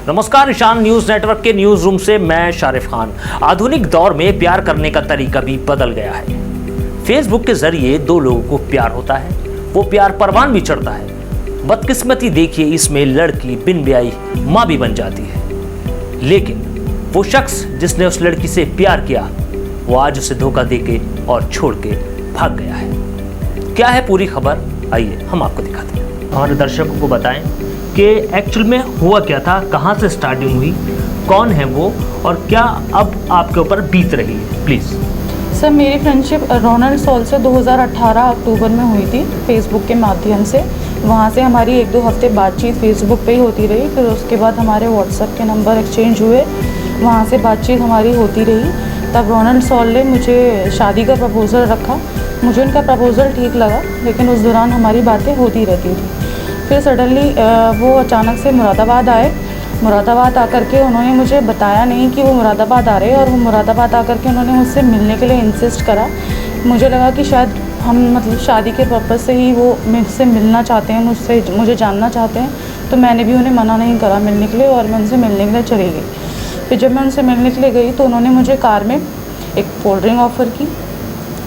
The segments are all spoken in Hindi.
नमस्कार, ईशान न्यूज नेटवर्क के न्यूज रूम से मैं शारिफ खान। आधुनिक दौर में प्यार करने का तरीका भी बदल गया है। फेसबुक के जरिए दो लोगों को प्यार होता है, वो प्यार परवान भी चढ़ता है। बदकिस्मती देखिए, इसमें लड़की बिन ब्याही माँ भी बन जाती है। लेकिन वो शख्स जिसने उस लड़की से प्यार किया, वो आज उसे धोखा देके और छोड़ के भाग गया है। क्या है पूरी खबर, आइए हम आपको दिखाते हैं। हमारे दर्शकों को बताएं कि एक्चुअल में हुआ क्या था, कहाँ से स्टार्टिंग हुई, कौन है वो और क्या अब आपके ऊपर बीत रही है, प्लीज़। सर, मेरी फ्रेंडशिप रोनाल्ड सॉल से 2018 अक्टूबर में हुई थी, फेसबुक के माध्यम से। वहाँ से हमारी 1-2 हफ्ते बातचीत फेसबुक पे ही होती रही। फिर उसके बाद हमारे व्हाट्सएप के नंबर एक्सचेंज हुए, वहाँ से बातचीत हमारी होती रही। तब रोनाल्ड सॉल ने मुझे शादी का प्रपोज़ल रखा। मुझे उनका प्रपोज़ल ठीक लगा, लेकिन उस दौरान हमारी बातें होती रहती थी। फिर सडनली वो अचानक से मुरादाबाद आए। मुरादाबाद आकर के उन्होंने मुझे बताया नहीं कि वो मुरादाबाद आ रहे हैं, और वो मुरादाबाद आकर के उन्होंने मुझसे मिलने के लिए इंसिस्ट करा। मुझे लगा कि शायद हम शादी के पर्पज़ से ही वो मुझसे मिलना चाहते हैं, मुझे जानना चाहते हैं। तो मैंने भी उन्हें मना नहीं करा मिलने के लिए, और मैं उनसे मिलने के लिए चली गई। फिर जब मैं उनसे मिलने के लिए गई तो उन्होंने मुझे कार में एक कोल्ड ड्रिंक ऑफ़र की।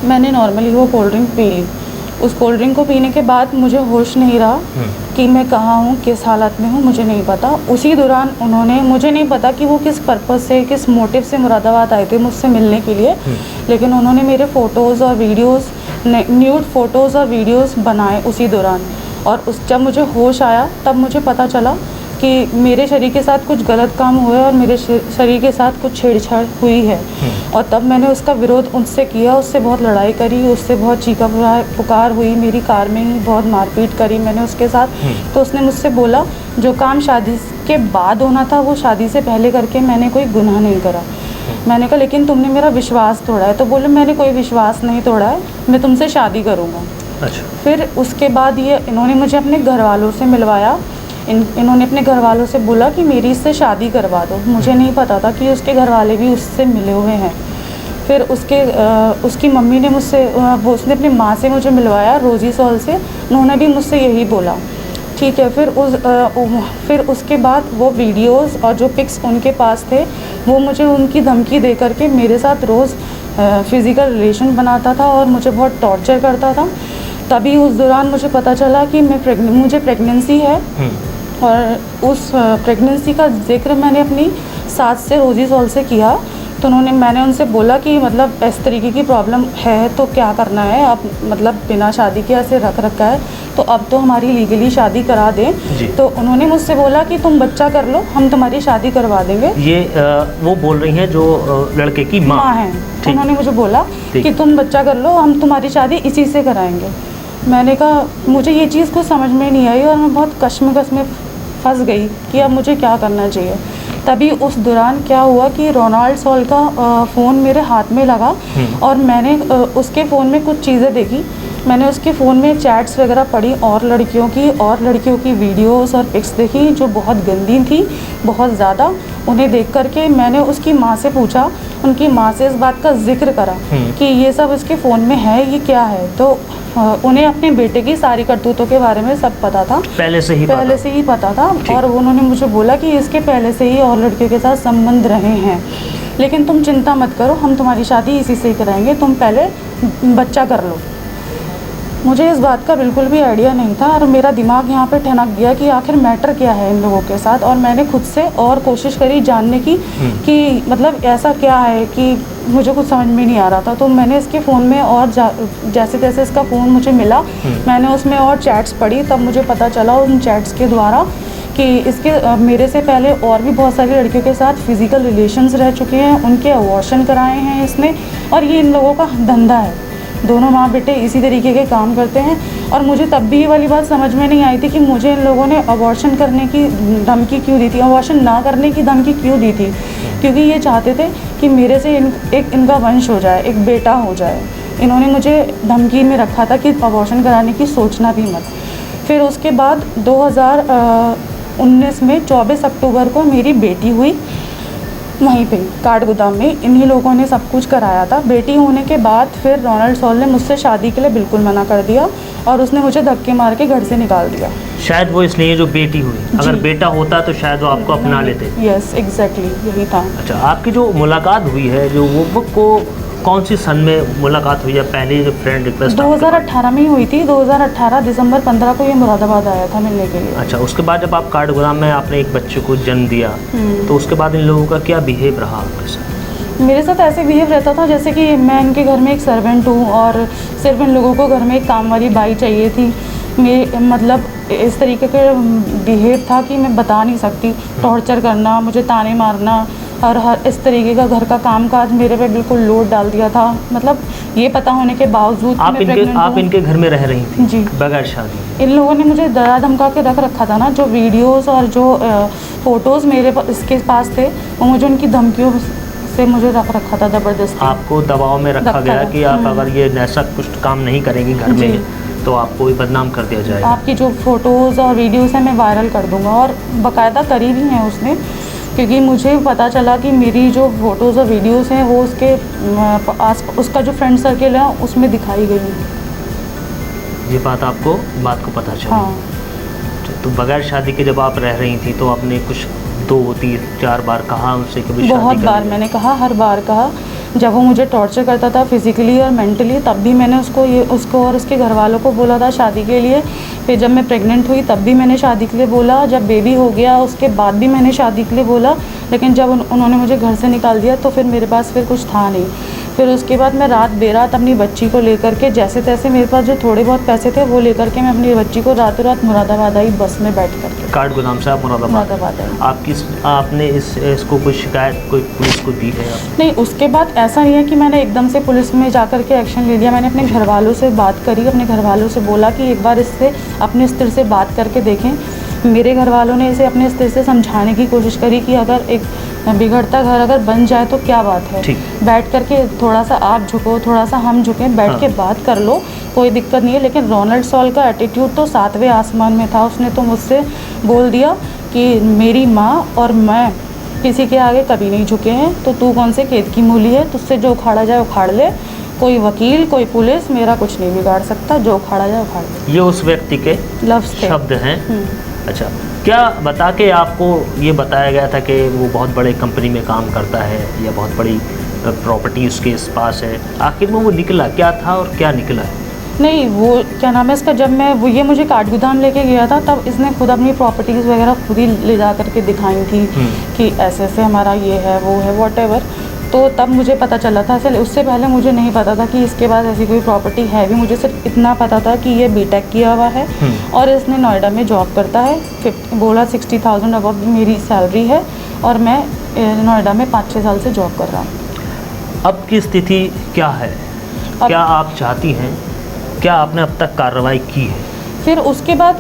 मैंने नॉर्मली वो कोल्ड ड्रिंक पी ली। उस कोल्ड ड्रिंक को पीने के बाद मुझे होश नहीं रहा कि मैं कहाँ हूँ, किस हालत में हूँ, मुझे नहीं पता। उसी दौरान उन्होंने, मुझे नहीं पता कि वो किस पर्पज़ से, किस मोटिव से मुरादाबाद आए थे मुझसे मिलने के लिए, लेकिन उन्होंने मेरे फ़ोटोज़ और वीडियोज़, न्यूड फ़ोटोज़ और वीडियोज़ बनाए उसी दौरान। और जब मुझे होश आया तब मुझे पता चला कि मेरे शरीर के साथ कुछ गलत काम हुए और मेरे शरीर के साथ कुछ छेड़छाड़ हुई है। और तब मैंने उसका विरोध उनसे किया, उससे बहुत लड़ाई करी, उससे बहुत चीखा पुकार हुई। मेरी कार में ही बहुत मारपीट करी मैंने उसके साथ। तो उसने मुझसे बोला, जो काम शादी के बाद होना था वो शादी से पहले करके मैंने कोई गुनाह नहीं करा। मैंने कहा, लेकिन तुमने मेरा विश्वास तोड़ा है। तो बोले, मैंने कोई विश्वास नहीं तोड़ा है, मैं तुमसे शादी करूँगा। अच्छा। फिर उसके बाद इन्होंने मुझे अपने घर वालों से मिलवाया। इन्होंने अपने घर वालों से बोला कि मेरी इससे शादी करवा दो। मुझे नहीं पता था कि उसके घर वाले भी उससे मिले हुए हैं। फिर उसकी मम्मी ने उसने अपनी माँ से मुझे मिलवाया, रोजी सॉल से। उन्होंने भी मुझसे यही बोला। ठीक है। फिर उसके बाद वो वीडियोस और जो पिक्स उनके पास थे, वो मुझे उनकी धमकी दे करके मेरे साथ रोज़ फिज़िकल रिलेशन बनाता था और मुझे बहुत टॉर्चर करता था। तभी उस दौरान मुझे पता चला कि मुझे प्रेगनेंसी है। और उस प्रेगनेंसी का जिक्र मैंने अपनी सास से, रोजी सॉल से किया। तो मैंने उनसे बोला कि मतलब इस तरीके की प्रॉब्लम है तो क्या करना है, आप मतलब बिना शादी के ऐसे रख रखा है, तो अब तो हमारी लीगली शादी करा दें। तो उन्होंने मुझसे बोला कि तुम बच्चा कर लो, हम तुम्हारी शादी करवा देंगे। ये वो बोल रही हैं जो लड़के की माँ हैं। उन्होंने मुझे बोला कि तुम बच्चा कर लो, हम तुम्हारी शादी इसी से कराएंगे। मैंने कहा, मुझे ये चीज़ कुछ समझ में नहीं आई और मैं बहुत कश्मकश में फंस गई कि अब मुझे क्या करना चाहिए। तभी उस दौरान क्या हुआ कि रोनाल्ड सॉल का फ़ोन मेरे हाथ में लगा, और मैंने उसके फ़ोन में कुछ चीज़ें देखी। मैंने उसके फ़ोन में चैट्स वगैरह पढ़ी और लड़कियों की वीडियोस और पिक्स देखी जो बहुत गंदी थी, बहुत ज़्यादा। उन्हें देख करके मैंने उसकी माँ से पूछा, उनकी माँ से इस बात का जिक्र करा कि ये सब इसके फ़ोन में है, ये क्या है। तो उन्हें अपने बेटे की सारी करतूतों के बारे में सब पता था, पहले से ही पता था। और उन्होंने मुझे बोला कि इसके पहले से ही और लड़कियों के साथ संबंध रहे हैं, लेकिन तुम चिंता मत करो, हम तुम्हारी शादी इसी से ही कराएंगे, तुम पहले बच्चा कर लो। मुझे इस बात का बिल्कुल भी आइडिया नहीं था, और मेरा दिमाग यहाँ पे ठनक गया कि आखिर मैटर क्या है इन लोगों के साथ। और मैंने खुद से और कोशिश करी जानने की कि मतलब ऐसा क्या है, कि मुझे कुछ समझ में नहीं आ रहा था। तो मैंने इसके फ़ोन में और जैसे जैसे इसका फ़ोन मुझे मिला, मैंने उसमें और चैट्स पढ़ी। तब मुझे पता चला उन चैट्स के द्वारा कि इसके मेरे से पहले और भी बहुत सारी लड़कियों के साथ फिज़िकल रिलेशंस रह चुके हैं, उनके अबॉर्शन कराए हैं इसने, और ये इन लोगों का धंधा है। दोनों माँ बेटे इसी तरीके के काम करते हैं। और मुझे तब भी ये वाली बात समझ में नहीं आई थी कि मुझे इन लोगों ने अबॉर्शन करने की धमकी क्यों दी थी, अबॉर्शन ना करने की धमकी क्यों दी थी। क्योंकि ये चाहते थे कि मेरे से इनका वंश हो जाए, एक बेटा हो जाए। इन्होंने मुझे धमकी में रखा था कि अबॉर्शन कराने की सोचना भी मत। फिर उसके बाद 2019 में 24 अक्टूबर को मेरी बेटी हुई, वहीं पे काठगोदाम में। इन्हीं लोगों ने सब कुछ कराया था। बेटी होने के बाद फिर रोनाल्ड सॉल ने मुझसे शादी के लिए बिल्कुल मना कर दिया, और उसने मुझे धक्के मार के घर से निकाल दिया। शायद वो इसलिए जो बेटी हुई, अगर बेटा होता तो शायद वो आपको अपना लेते। यस एग्जैक्टली यही था। अच्छा, आपकी जो मुलाकात हुई है, जो वो को कौन सी सन में मुलाकात हुई है? पहले जो फ्रेंड रिक्वेस्ट 2018 में ही हुई थी। 2018 दिसंबर 15 को ये मुरादाबाद आया था मिलने के लिए। अच्छा, उसके बाद जब आप काठगोदाम में आपने एक बच्चे को जन्म दिया, तो उसके बाद इन लोगों का क्या बिहेव रहा आपके साथ? मेरे साथ ऐसे बिहेव रहता था जैसे कि मैं इनके घर में एक सर्वेंट हूँ और सिर्फ इन लोगों को घर में एक काम वाली बाई चाहिए थी। मतलब इस तरीके का बिहेव था कि मैं बता नहीं सकती। टॉर्चर करना, मुझे ताने मारना और हर इस तरीके का घर का कामकाज मेरे पे बिल्कुल लोड डाल दिया था। मतलब ये पता होने के बावजूद आप इनके घर में रह रही थी? जी, बगैर शादी। इन लोगों ने मुझे डरा धमका के रख रखा था ना। जो वीडियोस और जो फोटोज़ मेरे इसके पास थे, वो मुझे उनकी धमकियों से मुझे रख रखा था ज़बरदस्ती। आपको दबाव में रखा गया कि आप अगर ये ऐसा कुछ काम नहीं करेंगी घर में तो आपको भी बदनाम कर दिया जाएगा। आपकी जो फ़ोटोज़ और वीडियोस हैं मैं वायरल कर दूंगा। और बाकायदा करी भी हैं उसने, क्योंकि मुझे पता चला कि मेरी जो फ़ोटोज़ और वीडियोस हैं वो उसके उसका जो फ्रेंड सर्किल है उसमें दिखाई गई। ये बात को पता चला? हाँ। तो बगैर शादी के जब आप रह रही थी तो आपने कुछ 2, 3, 4 बार कहा उनसे कि शादी? बहुत बार मैंने कहा, हर बार कहा। जब वो मुझे टॉर्चर करता था फिज़िकली और मेंटली, तब भी मैंने उसको और उसके घर वालों को बोला था शादी के लिए। फिर जब मैं प्रेग्नेंट हुई तब भी मैंने शादी के लिए बोला। जब बेबी हो गया उसके बाद भी मैंने शादी के लिए बोला। लेकिन जब उन्होंने मुझे घर से निकाल दिया तो फिर मेरे पास फिर कुछ था नहीं। फिर उसके बाद मैं रात बेरात अपनी बच्ची को लेकर के, जैसे तैसे मेरे पास जो थोड़े बहुत पैसे थे वो लेकर के मैं अपनी बच्ची को रातों रात मुरादाबाद आई, बस में बैठ कर के। काठगोदाम से आप मुरादाबाद आई। आपने इसको कोई शिकायत कोई पुलिस को दी है? नहीं, उसके बाद ऐसा नहीं है कि मैंने एकदम से पुलिस में जाकर के एक्शन ले लिया। मैंने अपने घर वालों से बात करी, अपने घर वालों से बोला कि एक बार इससे अपने स्तर से बात करके देखें। मेरे घर वालों ने इसे अपने स्तर से समझाने की कोशिश करी कि अगर एक बिगड़ता घर अगर बन जाए तो क्या बात है, बैठ करके थोड़ा सा आप झुको, थोड़ा सा हम झुकें, बैठ के बात कर लो, कोई दिक्कत नहीं है। लेकिन रोनाल्ड सॉल का एटीट्यूड तो 7वें आसमान में था। उसने तो मुझसे बोल दिया कि मेरी माँ और मैं किसी के आगे कभी नहीं झुके हैं, तो तू कौन से खेत की मूली है, तुझसे जो उखाड़ा जाए उखाड़ ले। कोई वकील, कोई पुलिस मेरा कुछ नहीं बिगाड़ सकता, जो उखाड़ा जाए उखाड़ ले। ये उस व्यक्ति के लफ्ज़ थे, शब्द हैं। अच्छा, क्या बता के आपको ये बताया गया था कि वो बहुत बड़े कंपनी में काम करता है या बहुत बड़ी प्रॉपर्टी उसके पास है? आखिर में वो निकला क्या था और क्या निकला है? नहीं, वो क्या नाम है इसका, जब मैं ये मुझे काठगोदाम लेके गया था तब इसने खुद अपनी प्रॉपर्टीज़ वगैरह खुद ही ले जा करके दिखाई थी कि ऐसे ऐसे हमारा ये है वो है व्हाटएवर। तो तब मुझे पता चला था। उससे पहले मुझे नहीं पता था कि इसके पास ऐसी कोई प्रॉपर्टी है भी। मुझे सिर्फ इतना पता था कि ये बीटेक किया हुआ है और इसने नोएडा में जॉब करता है। बोला 60,000 अबव मेरी सैलरी है और मैं नोएडा में 5-6 साल से जॉब कर रहा हूँ। अब की स्थिति क्या है? क्या आप चाहती हैं? क्या आपने अब तक कार्रवाई की है? फिर उसके बाद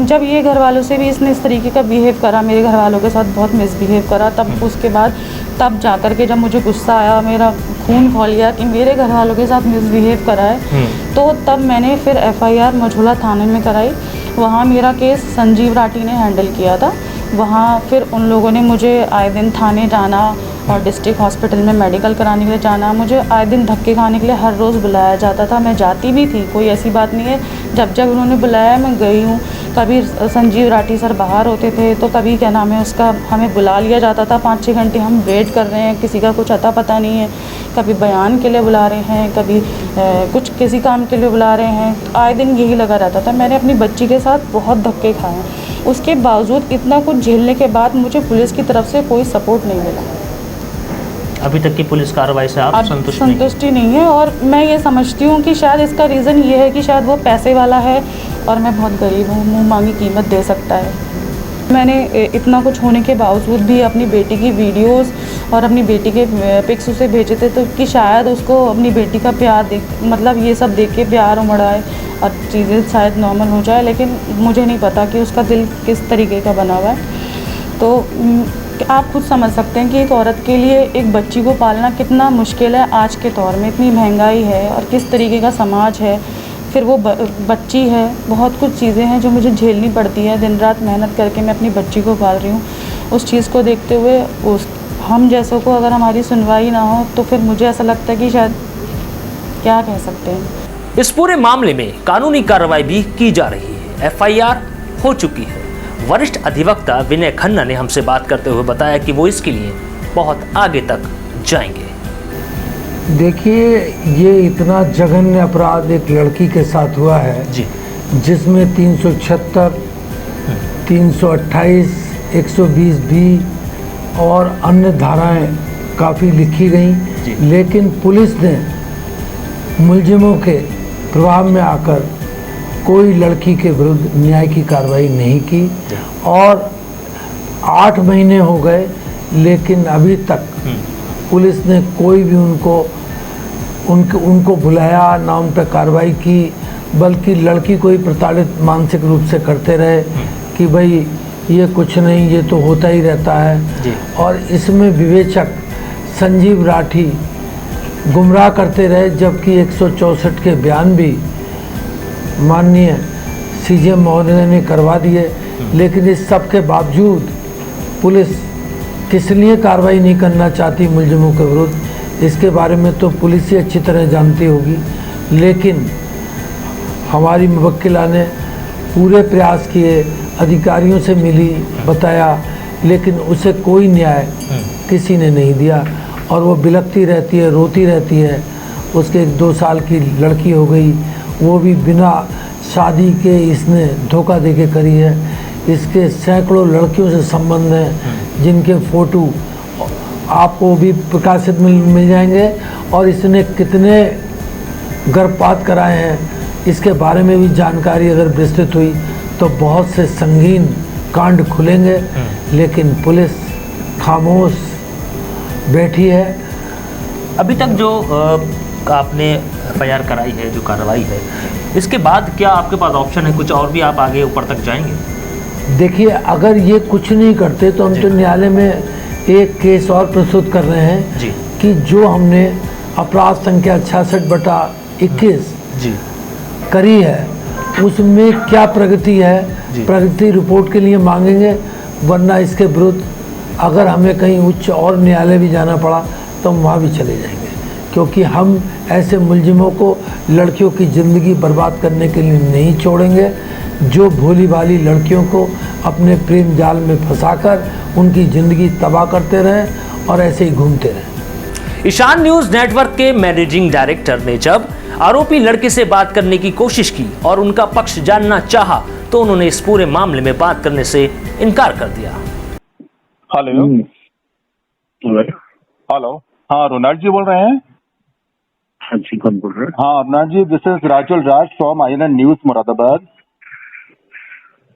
जब ये घर वालों से भी इसने इस तरीके का बिहेव करा, मेरे घर वालों के साथ बहुत मिसबिहेव करा, तब उसके बाद तब जा कर के जब मुझे गुस्सा आया, मेरा खून खौल गया कि मेरे घर वालों के साथ मिसबिहेव करा है, तो तब मैंने फिर FIR मझोला थाने में कराई। वहाँ मेरा केस संजीव राठी ने हैंडल किया था। वहाँ फिर उन लोगों ने मुझे आए दिन थाने जाना और डिस्ट्रिक्ट हॉस्पिटल में मेडिकल कराने के लिए जाना। मुझे आए दिन धक्के खाने के लिए हर रोज़ बुलाया जाता था। मैं जाती भी थी, कोई ऐसी बात नहीं है। जब जब उन्होंने बुलाया मैं गई हूँ। कभी संजीव राठी सर बाहर होते थे तो कभी क्या नाम है उसका हमें बुला लिया जाता था। 5-6 घंटे हम वेट कर रहे हैं, किसी का कुछ अता पता नहीं है। कभी बयान के लिए बुला रहे हैं, कभी कुछ किसी काम के लिए बुला रहे हैं। आए दिन यही लगा रहता था। मैंने अपनी बच्ची के साथ बहुत धक्के खाए। उसके बावजूद इतना कुछ झेलने के बाद मुझे पुलिस की तरफ से कोई सपोर्ट नहीं मिला। अभी तक की पुलिस कार्रवाई से आप संतुष्टि नहीं है। और मैं ये समझती हूँ कि शायद इसका रीज़न ये है कि शायद वो पैसे वाला है और मैं बहुत गरीब हूँ, मुँह मांगी कीमत दे सकता है। मैंने इतना कुछ होने के बावजूद भी अपनी बेटी की वीडियोस और अपनी बेटी के पिक्स उसे भेजे थे, तो कि शायद उसको अपनी बेटी का प्यार देख, मतलब ये सब देख के प्यार उमड़ आए और चीज़ें शायद नॉर्मल हो जाए। लेकिन मुझे नहीं पता कि उसका दिल किस तरीके का बना हुआ है। तो आप खुद समझ सकते हैं कि एक औरत के लिए एक बच्ची को पालना कितना मुश्किल है आज के दौर में। इतनी महंगाई है और किस तरीके का समाज है। फिर वो बच्ची है, बहुत कुछ चीज़ें हैं जो मुझे झेलनी पड़ती है। दिन रात मेहनत करके मैं अपनी बच्ची को पाल रही हूँ। उस चीज़ को देखते हुए हम जैसों को अगर हमारी सुनवाई ना हो तो फिर मुझे ऐसा लगता है कि शायद क्या कह सकते हैं। इस पूरे मामले में कानूनी कार्रवाई भी की जा रही है। FIR हो चुकी है। वरिष्ठ अधिवक्ता विनय खन्ना ने हमसे बात करते हुए बताया कि वो इसके लिए बहुत आगे तक जाएंगे। देखिए, ये इतना जघन्य अपराध एक लड़की के साथ हुआ है जी, जिसमें 376, 328, 120 बी और अन्य धाराएं काफ़ी लिखी गई, लेकिन पुलिस ने मुलजिमों के प्रभाव में आकर कोई लड़की के विरुद्ध न्याय की कार्रवाई नहीं की और 8 महीने हो गए, लेकिन अभी तक पुलिस ने कोई भी उनको बुलाया ना उन पर कार्रवाई की, बल्कि लड़की को ही प्रताड़ित मानसिक रूप से करते रहे कि भाई ये कुछ नहीं, ये तो होता ही रहता है। और इसमें विवेचक संजीव राठी गुमराह करते रहे, जबकि 164 के बयान भी माननीय सीजेएम महोदय ने करवा दिए। लेकिन इस सब के बावजूद पुलिस किस लिए कार्रवाई नहीं करना चाहती मुलजिमों के विरुद्ध, इसके बारे में तो पुलिस ही अच्छी तरह जानती होगी। लेकिन हमारी मुवक्किला ने पूरे प्रयास किए, अधिकारियों से मिली, बताया, लेकिन उसे कोई न्याय किसी ने नहीं दिया और वो बिलखती रहती है, रोती रहती है। उसके 2 साल की लड़की हो गई, वो भी बिना शादी के इसने धोखा देके करी है। इसके सैकड़ों लड़कियों से संबंध हैं जिनके फ़ोटो आपको भी प्रकाशित मिल जाएंगे और इसने कितने गर्भपात कराए हैं इसके बारे में भी जानकारी अगर विस्तृत हुई तो बहुत से संगीन कांड खुलेंगे। लेकिन पुलिस खामोश बैठी है। अभी तक जो आपने FIR कराई है, जो कार्रवाई है, इसके बाद क्या आपके पास ऑप्शन है, कुछ और भी आप आगे ऊपर तक जाएंगे? देखिए, अगर ये कुछ नहीं करते तो हम तो न्यायालय में एक केस और प्रस्तुत कर रहे हैं जी, कि जो हमने अपराध संख्या 66/21 जी करी है उसमें क्या प्रगति है, प्रगति रिपोर्ट के लिए मांगेंगे, वरना इसके विरुद्ध अगर हमें कहीं उच्च और न्यायालय भी जाना पड़ा तो हम वहाँ भी चले जाएंगे, क्योंकि हम ऐसे मुलजिमों को लड़कियों की ज़िंदगी बर्बाद करने के लिए नहीं छोड़ेंगे जो भोली भाली लड़कियों को अपने प्रेम जाल में फंसाकर उनकी ज़िंदगी तबाह करते रहें और ऐसे ही घूमते रहें। ईशान न्यूज नेटवर्क के मैनेजिंग डायरेक्टर ने जब आरोपी लड़के से बात करने की कोशिश की और उनका पक्ष जानना चाहा तो उन्होंने इस पूरे मामले में बात करने से इनकार कर दिया। हेलो हेलो, हाँ रोनाल्ड जी बोल रहे हैं? हाँ जी, कौन बोल रहे हैं? हाँ Ronald ji, this is Rajul Raj from INN news Moradabad.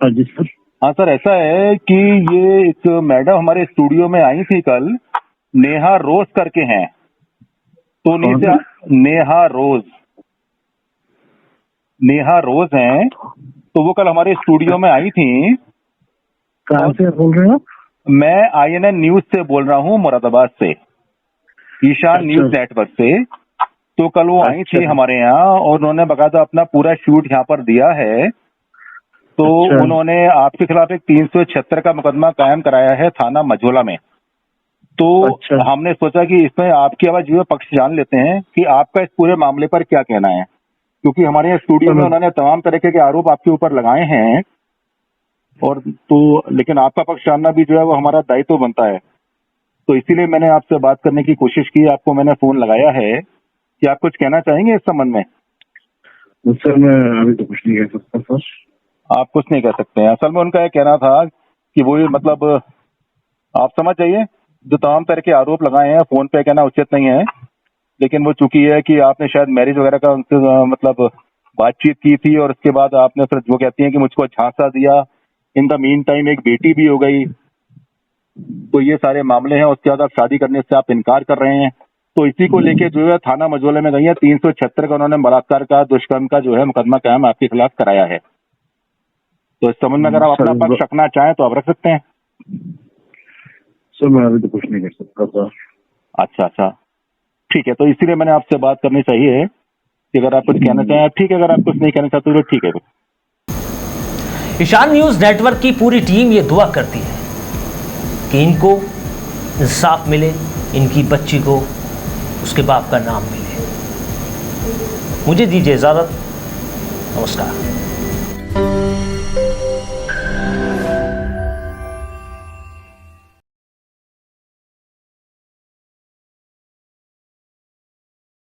हाँ जी सर। हाँ सर, ऐसा है कि ये एक मैडम हमारे स्टूडियो में आई थी कल, नेहा रोज करके हैं, तो नेहा रोज हैं, तो वो कल हमारे स्टूडियो में आई थी। कहाँ से बोल रहे हैं आप? मैं INN न्यूज से बोल रहा हूँ, मुरादाबाद से, ईशान न्यूज नेटवर्क से। तो कल वो आई थी हमारे यहाँ और उन्होंने बकायदा अपना पूरा शूट यहाँ पर दिया है। तो उन्होंने आपके खिलाफ एक 376 का मुकदमा कायम कराया है थाना मझोला में। तो हमने सोचा कि इसमें आपकी आवाज जो है पक्ष जान लेते हैं कि आपका इस पूरे मामले पर क्या कहना है, क्योंकि हमारे यहाँ स्टूडियो में उन्होंने तमाम तरीके के आरोप आपके ऊपर लगाए हैं और तो लेकिन आपका पक्ष जानना भी जो है वो हमारा दायित्व बनता है। तो इसीलिए मैंने आपसे बात करने की कोशिश की, आपको मैंने फोन लगाया है कि आप कुछ कहना चाहेंगे इस संबंध में? सर मैं अभी तो कुछ नहीं कह सकता सर। आप कुछ नहीं कह सकते हैं। असल में उनका यह कहना था कि वो मतलब आप समझ जाइए, जो तमाम तरह के आरोप लगाए हैं फोन पे कहना उचित नहीं है, लेकिन वो चूंकि है कि आपने शायद मैरिज वगैरह का उनसे मतलब बातचीत की थी और उसके बाद आपने फिर वो कहती हैं कि मुझको झांसा दिया, इन द मीन टाइम एक बेटी भी हो गई, तो ये सारे मामले हैं। उसके बाद आप शादी करने से आप इनकार कर रहे हैं, तो इसी को लेके जो है थाना मझोले में गई है। 376 का उन्होंने बलात्कार का, दुष्कर्म का जो है मुकदमा कायम आपके खिलाफ कराया है। तो इस संबंध में अगर आप अपना पक्ष रखना चाहें तो आप रख सकते हैं। सर मैं अभी तो कुछ नहीं कर सकता सर। अच्छा, ठीक है। तो इसीलिए मैंने आपसे बात करनी चाहिए कि अगर आप कुछ कहना चाहें ठीक है, अगर आप कुछ नहीं कहना चाहते तो ठीक है। ईशान न्यूज नेटवर्क की पूरी टीम ये दुआ करती है कि इनको इंसाफ मिले, इनकी बच्ची को उसके बाप का नाम मिले। मुझे दीजिए इजाजत, नमस्कार।